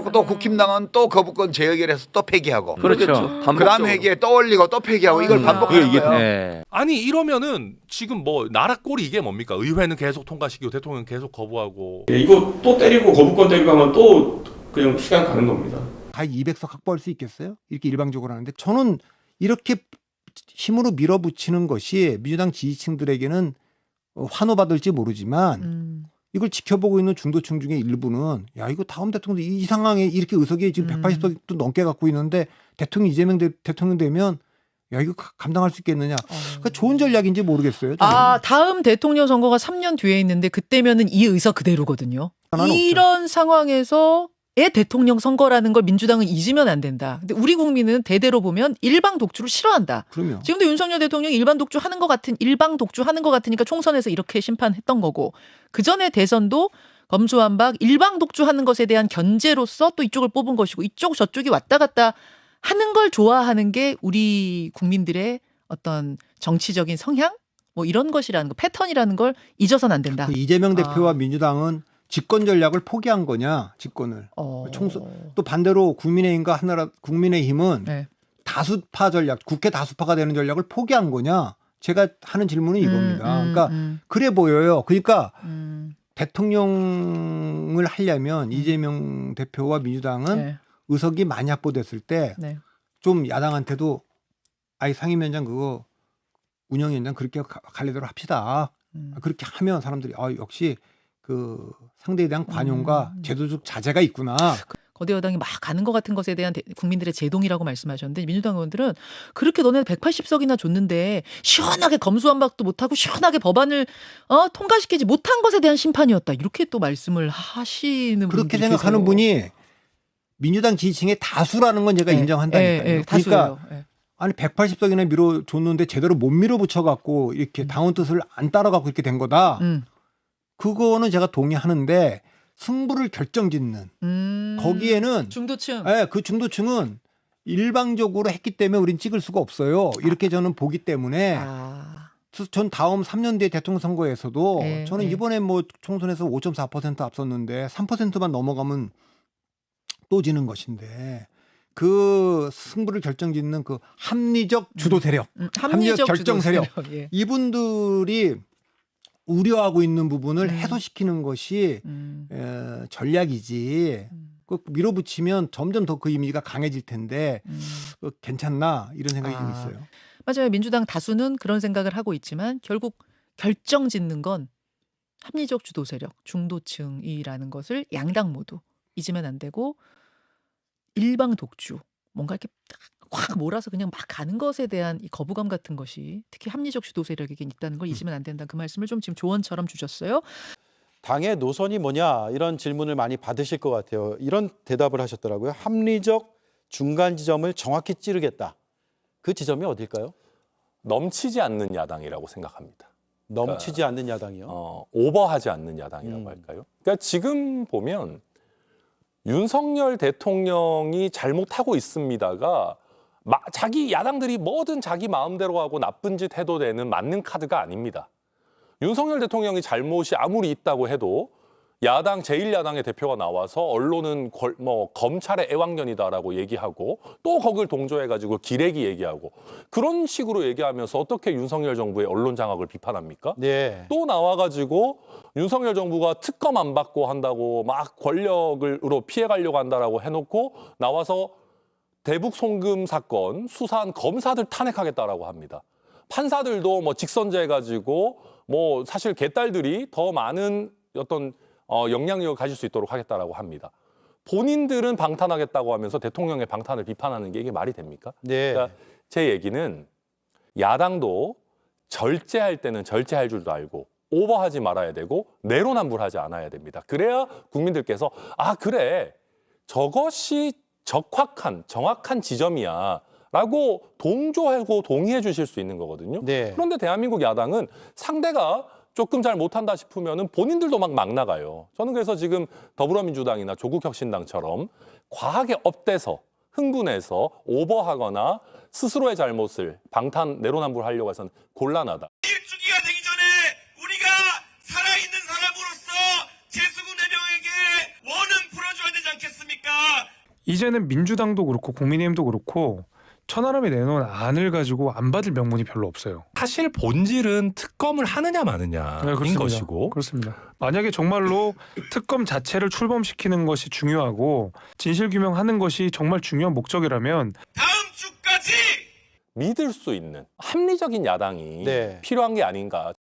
그리고 또 국힘당은 또 거부권 재의결해서 또 폐기하고. 그렇죠. 그다음 회기에 또 올리고 또 폐기하고 이걸 반복하는 거예요. 네. 아니 이러면은 지금 뭐 나라 꼴이 이게 뭡니까? 의회는 계속 통과시키고 대통령은 계속 거부하고. 예, 이거 또 때리고 거부권 때리고 하면 또 그냥 시간 가는 겁니다. 다 200석 확보할 수 있겠어요? 이렇게 일방적으로 하는데 저는 이렇게 힘으로 밀어붙이는 것이 민주당 지지층들에게는 환호받을지 모르지만 이걸 지켜보고 있는 중도층 중에 일부는 야 이거 다음 대통령 이 상황에 이렇게 의석이 지금 180석도 넘게 갖고 있는데 대통령 이재명 대통령 되면 야 이거 감당할 수 있겠느냐. 그러니까 좋은 전략인지 모르겠어요. 저는. 아, 다음 대통령 선거가 3년 뒤에 있는데 그때면은 이 의석 그대로거든요. 이런 상황에서의 대통령 선거라는 걸 민주당은 잊으면 안 된다. 근데 우리 국민은 대대로 보면 일방 독주를 싫어한다. 그럼요. 지금도 윤석열 대통령이 일방 독주 하는 것 같으니까 총선에서 이렇게 심판했던 거고 그 전에 대선도 검수완박 일방 독주하는 것에 대한 견제로서 또 이쪽을 뽑은 것이고 이쪽 저쪽이 왔다 갔다 하는 걸 좋아하는 게 우리 국민들의 어떤 정치적인 성향 뭐 이런 것이라는 거 패턴이라는 걸 잊어서는 안 된다. 이재명 대표와 민주당은 집권 전략을 포기한 거냐 집권을 총선 또 반대로 국민의힘과 국민의힘은 네. 다수파 전략 국회 다수파가 되는 전략을 포기한 거냐 제가 하는 질문은 이겁니다. 그러니까 그래 보여요. 그러니까 대통령을 하려면 이재명 대표와 민주당은 네. 의석이 많이 확보됐을 때 좀 네. 야당한테도 아이 상임위원장 그거 운영위원장 그렇게 갈래대로 합시다. 그렇게 하면 사람들이 역시 그 상대에 대한 관용과 제도적 자제가 있구나. 거대 여당이 막 가는 것 같은 것에 대한 국민들의 제동이라고 말씀하셨는데 민주당 의원들은 그렇게 너네 180석이나 줬는데 시원하게 검수완박도 못하고 시원하게 법안을 통과시키지 못한 것에 대한 심판이었다. 이렇게 또 말씀을 하시는 그렇게 분들이 생각하는 계세요. 분이 민주당 지지층의 다수라는 건 제가 인정한다니까요. 다수예요. 그러니까 아니 180석이나 밀어줬는데 제대로 못 밀어붙여갖고 이렇게 당원 뜻을 안 따라가고 이렇게 된 거다. 그거는 제가 동의하는데 승부를 결정짓는 거기에는 중도층. 그 중도층은 일방적으로 했기 때문에 우린 찍을 수가 없어요. 이렇게 저는 보기 때문에 전 다음 3년 뒤에 대통령 선거에서도 저는 이번에 뭐 총선에서 5.4% 앞섰는데 3%만 넘어가면 또 지는 것인데 그 승부를 결정짓는 그 합리적 주도 세력, 합리적 결정 세력 예. 이분들이 우려하고 있는 부분을 해소시키는 것이 전략이지. 그 밀어붙이면 점점 더 그 이미지가 강해질 텐데 괜찮나 이런 생각이 좀 있어요. 맞아요. 민주당 다수는 그런 생각을 하고 있지만 결국 결정 짓는 건 합리적 주도 세력, 중도층이라는 것을 양당 모두 잊으면 안 되고 일방 독주, 뭔가 이렇게 확 몰아서 그냥 막 가는 것에 대한 이 거부감 같은 것이 특히 합리적 주도 세력에게 있다는 걸 잊으면 안 된다. 그 말씀을 좀 지금 조언처럼 주셨어요. 당의 노선이 뭐냐 이런 질문을 많이 받으실 것 같아요. 이런 대답을 하셨더라고요. 합리적 중간 지점을 정확히 찌르겠다. 그 지점이 어딜까요? 넘치지 않는 야당이라고 생각합니다. 넘치지 않는 야당이요? 오버하지 않는 야당이라고 할까요? 그러니까 지금 보면 윤석열 대통령이 잘못하고 있습니다가 자기 야당들이 뭐든 자기 마음대로 하고 나쁜 짓 해도 되는 맞는 카드가 아닙니다. 윤석열 대통령이 잘못이 아무리 있다고 해도 야당 제1야당의 대표가 나와서 언론은 검찰의 애완견이다라고 얘기하고 또 거길 동조해가지고 기레기 얘기하고 그런 식으로 얘기하면서 어떻게 윤석열 정부의 언론 장악을 비판합니까? 네. 또 나와가지고 윤석열 정부가 특검 안 받고 한다고 막 권력으로 피해가려고 한다라고 해놓고 나와서 대북 송금 사건 수사한 검사들 탄핵하겠다라고 합니다. 판사들도 뭐 직선제해가지고 뭐 사실 개딸들이 더 많은 어떤 영향력을 가질 수 있도록 하겠다라고 합니다. 본인들은 방탄하겠다고 하면서 대통령의 방탄을 비판하는 게 이게 말이 됩니까? 네. 그러니까 제 얘기는 야당도 절제할 때는 절제할 줄도 알고 오버하지 말아야 되고 내로남불하지 않아야 됩니다. 그래야 국민들께서 그래 저것이 정확한 지점이야 라고 동조하고 동의해 주실 수 있는 거거든요. 네. 그런데 대한민국 야당은 상대가 조금 잘 못한다 싶으면 본인들도 막 나가요. 저는 그래서 지금 더불어민주당이나 조국혁신당처럼 과하게 업돼서 흥분해서 오버하거나 스스로의 잘못을 방탄 내로남불하려고 해서는 곤란하다. 일주기가 되기 전에 우리가 살아있는 사람으로서 재수군 대령에게 원은 풀어줘야 되지 않겠습니까? 이제는 민주당도 그렇고 국민의힘도 그렇고 천하람이 내놓은 안을 가지고 안 받을 명분이 별로 없어요. 사실 본질은 특검을 하느냐 마느냐인 그렇습니다. 것이고 그렇습니다. 만약에 정말로 특검 자체를 출범시키는 것이 중요하고 진실규명하는 것이 정말 중요한 목적이라면 다음 주까지 믿을 수 있는 합리적인 야당이 네. 필요한 게 아닌가.